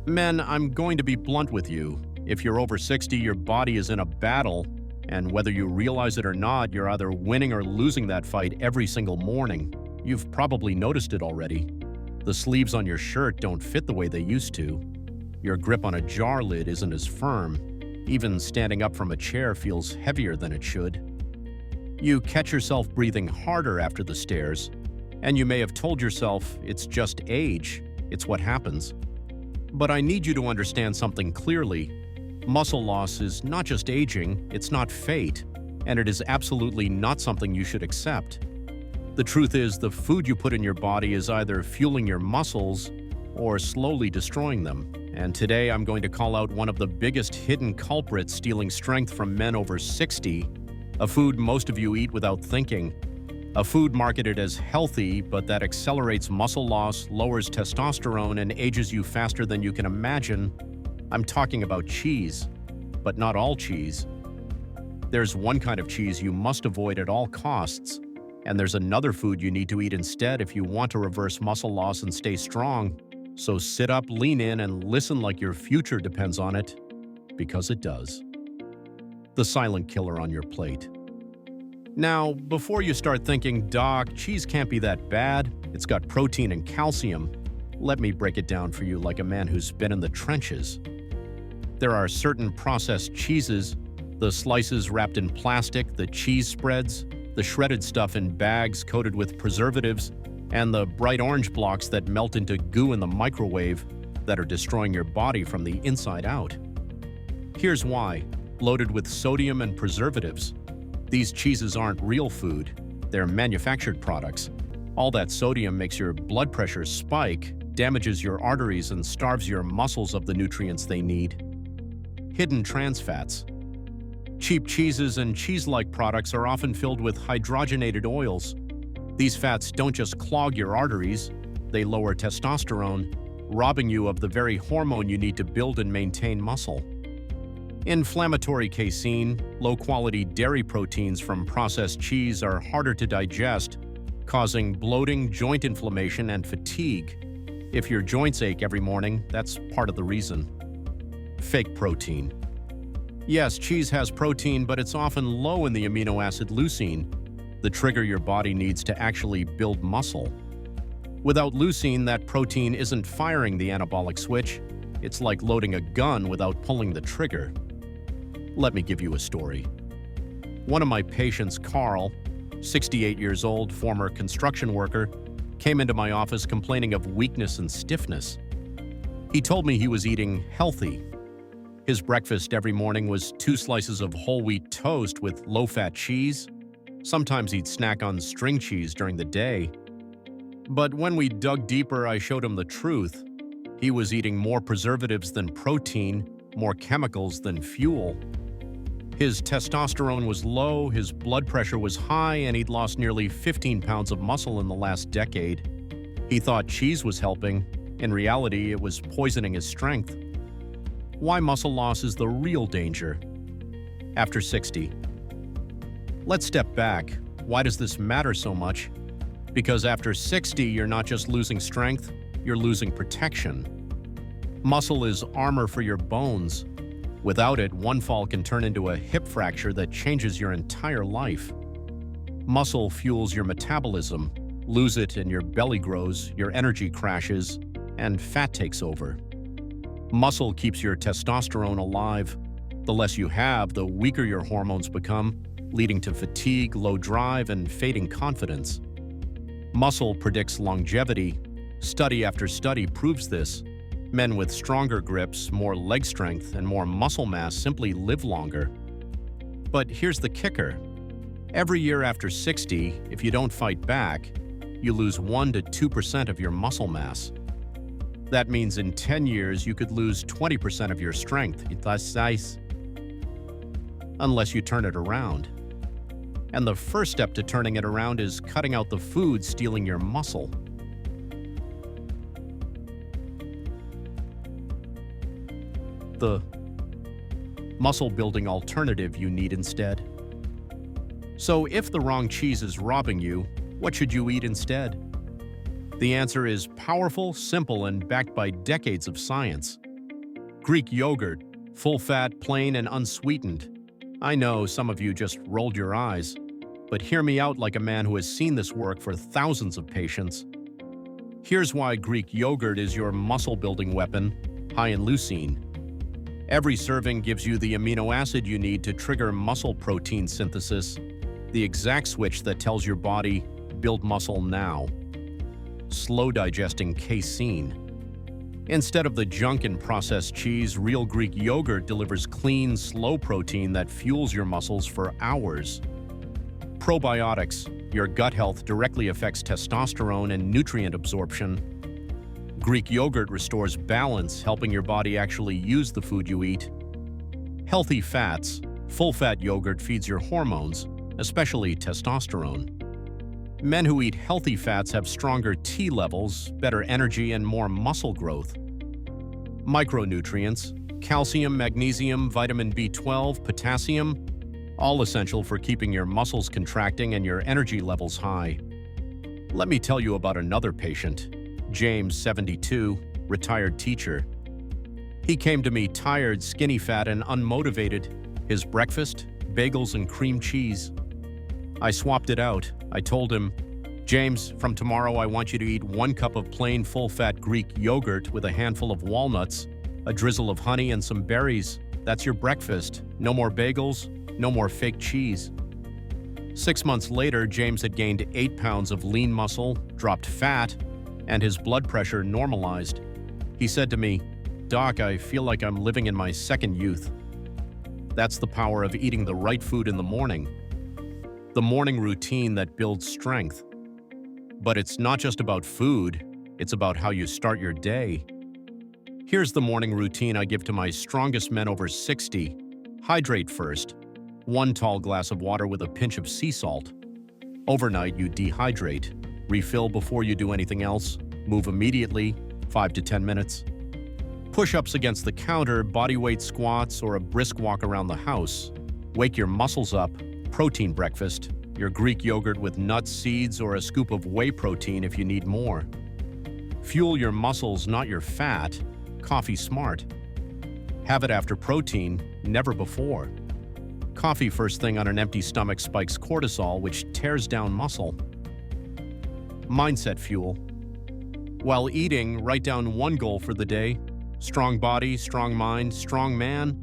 Men, I'm going to be blunt with you. If you're over 60, your body is in a battle, and whether you realize it or not, you're either winning or losing that fight every single morning. You've probably noticed it already. The sleeves on your shirt don't fit the way they used to. Your grip on a jar lid isn't as firm. Even standing up from a chair feels heavier than it should. You catch yourself breathing harder after the stairs, and you may have told yourself it's just age, it's what happens. But I need you to understand something clearly. Muscle loss is not just aging, it's not fate, and it is absolutely not something you should accept. The truth is, the food you put in your body is either fueling your muscles or slowly destroying them. And today I'm going to call out one of the biggest hidden culprits stealing strength from men over 60, a food most of you eat without thinking, a food marketed as healthy but that accelerates muscle loss, lowers testosterone, and ages you faster than you can imagine. I'm talking about cheese, but not all cheese. There's one kind of cheese you must avoid at all costs, and there's another food you need to eat instead if you want to reverse muscle loss and stay strong. So sit up, lean in, and listen like your future depends on it, because it does. The silent killer on your plate. Now, before you start thinking, Doc, cheese can't be that bad, it's got protein and calcium, let me break it down for you like a man who's been in the trenches. There are certain processed cheeses, the slices wrapped in plastic, the cheese spreads, the shredded stuff in bags coated with preservatives, and the bright orange blocks that melt into goo in the microwave that are destroying your body from the inside out. Here's why: loaded with sodium and preservatives. These cheeses aren't real food, they're manufactured products. All that sodium makes your blood pressure spike, damages your arteries, and starves your muscles of the nutrients they need. Hidden trans fats. Cheap cheeses and cheese-like products are often filled with hydrogenated oils. These fats don't just clog your arteries, they lower testosterone, robbing you of the very hormone you need to build and maintain muscle. Inflammatory casein, low-quality dairy proteins from processed cheese are harder to digest, causing bloating, joint inflammation, and fatigue. If your joints ache every morning, that's part of the reason. Fake protein. Yes, cheese has protein, but it's often low in the amino acid leucine, the trigger your body needs to actually build muscle. Without leucine, that protein isn't firing the anabolic switch. It's like loading a gun without pulling the trigger. Let me give you a story. One of my patients, Carl, 68 years old, former construction worker, came into my office complaining of weakness and stiffness. He told me he was eating healthy. His breakfast every morning was 2 slices of whole wheat toast with low-fat cheese. Sometimes he'd snack on string cheese during the day. But when we dug deeper, I showed him the truth. He was eating more preservatives than protein, more chemicals than fuel. His testosterone was low, his blood pressure was high, and he'd lost nearly 15 pounds of muscle in the last decade. He thought cheese was helping. In reality, it was poisoning his strength. Why muscle loss is the real danger. After 60. Let's step back. Why does this matter so much? Because after 60, you're not just losing strength, you're losing protection. Muscle is armor for your bones. Without it, one fall can turn into a hip fracture that changes your entire life. Muscle fuels your metabolism. Lose it and your belly grows, your energy crashes, and fat takes over. Muscle keeps your testosterone alive. The less you have, the weaker your hormones become, leading to fatigue, low drive, and fading confidence. Muscle predicts longevity. Study after study proves this. Men with stronger grips, more leg strength, and more muscle mass simply live longer. But here's the kicker. Every year after 60, if you don't fight back, you lose 1 to 2% of your muscle mass. That means in 10 years, you could lose 20% of your strength, unless you turn it around. And the first step to turning it around is cutting out the food stealing your muscle. The muscle-building alternative you need instead. So if the wrong cheese is robbing you, what should you eat instead? The answer is powerful, simple, and backed by decades of science. Greek yogurt, full-fat, plain, and unsweetened. I know some of you just rolled your eyes, but hear me out like a man who has seen this work for thousands of patients. Here's why Greek yogurt is your muscle-building weapon, high in leucine. Every serving gives you the amino acid you need to trigger muscle protein synthesis, the exact switch that tells your body, build muscle now. Slow-digesting casein. Instead of the junk in processed cheese, real Greek yogurt delivers clean, slow protein that fuels your muscles for hours. Probiotics. Your gut health directly affects testosterone and nutrient absorption. Greek yogurt restores balance, helping your body actually use the food you eat. Healthy fats. Full-fat yogurt feeds your hormones, especially testosterone. Men who eat healthy fats have stronger T levels, better energy, and more muscle growth. Micronutrients, calcium, magnesium, vitamin B12, potassium, all essential for keeping your muscles contracting and your energy levels high. Let me tell you about another patient, James, 72, retired teacher. He came to me tired, skinny fat, and unmotivated. His breakfast, bagels and cream cheese. I swapped it out. I told him, James, from tomorrow I want you to eat 1 cup of plain full-fat Greek yogurt with a handful of walnuts, a drizzle of honey, and some berries. That's your breakfast. No more bagels, no more fake cheese. 6 months later, James had gained 8 pounds of lean muscle, dropped fat, and his blood pressure normalized. He said to me, Doc, I feel like I'm living in my second youth. That's the power of eating the right food in the morning. The morning routine that builds strength. But it's not just about food, it's about how you start your day. Here's the morning routine I give to my strongest men over 60. Hydrate first. 1 tall glass of water with a pinch of sea salt. Overnight, you dehydrate. Refill before you do anything else. Move immediately, 5 to 10 minutes. Push-ups against the counter, bodyweight squats, or a brisk walk around the house. Wake your muscles up. Protein breakfast, your Greek yogurt with nuts, seeds, or a scoop of whey protein if you need more. Fuel your muscles, not your fat. Coffee smart. Have it after protein, never before. Coffee first thing on an empty stomach spikes cortisol, which tears down muscle. Mindset fuel. While eating, write down 1 goal for the day. Strong body, strong mind, strong man.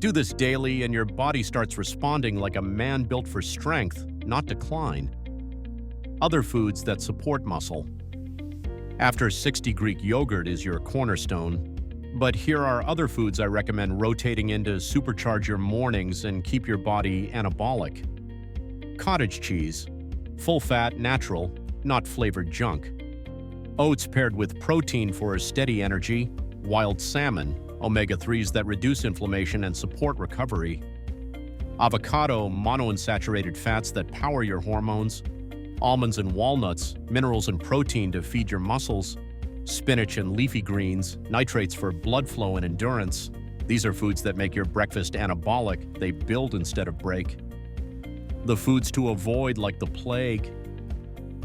Do this daily and your body starts responding like a man built for strength, not decline. Other foods that support muscle. After 60 Greek yogurt is your cornerstone, but here are other foods I recommend rotating in to supercharge your mornings and keep your body anabolic. Cottage cheese. Full-fat, natural, not flavored junk. Oats paired with protein for a steady energy. Wild salmon. Omega-3s that reduce inflammation and support recovery. Avocado, monounsaturated fats that power your hormones. Almonds and walnuts, minerals and protein to feed your muscles. Spinach and leafy greens, nitrates for blood flow and endurance. These are foods that make your breakfast anabolic. They build instead of break. The foods to avoid like the plague.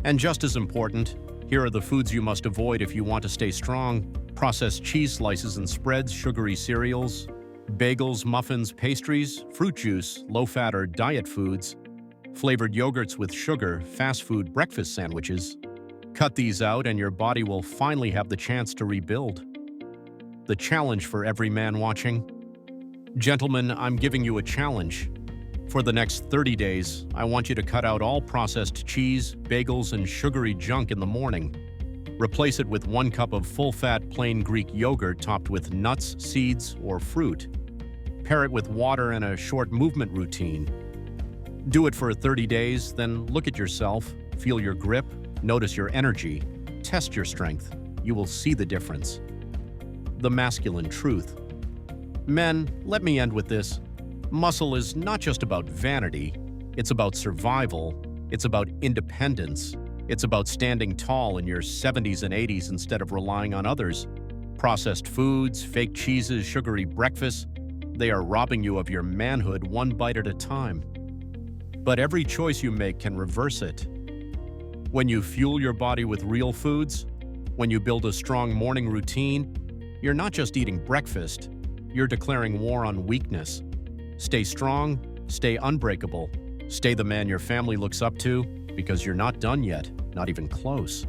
And just as important, here are the foods you must avoid if you want to stay strong. Processed cheese slices and spreads, sugary cereals, bagels, muffins, pastries, fruit juice, low-fat or diet foods, flavored yogurts with sugar, fast food breakfast sandwiches. Cut these out and your body will finally have the chance to rebuild. The challenge for every man watching. Gentlemen, I'm giving you a challenge. For the next 30 days, I want you to cut out all processed cheese, bagels, and sugary junk in the morning. Replace it with 1 cup of full-fat plain Greek yogurt topped with nuts, seeds, or fruit. Pair it with water and a short movement routine. Do it for 30 days, then look at yourself, feel your grip, notice your energy, test your strength. You will see the difference. The masculine truth. Men, let me end with this. Muscle is not just about vanity. It's about survival. It's about independence. It's about standing tall in your 70s and 80s instead of relying on others. Processed foods, fake cheeses, sugary breakfasts, they are robbing you of your manhood 1 bite at a time. But every choice you make can reverse it. When you fuel your body with real foods, when you build a strong morning routine, You're not just eating breakfast, you're declaring war on weakness. Stay strong, stay unbreakable, stay the man your family looks up to, because you're not done yet, not even close.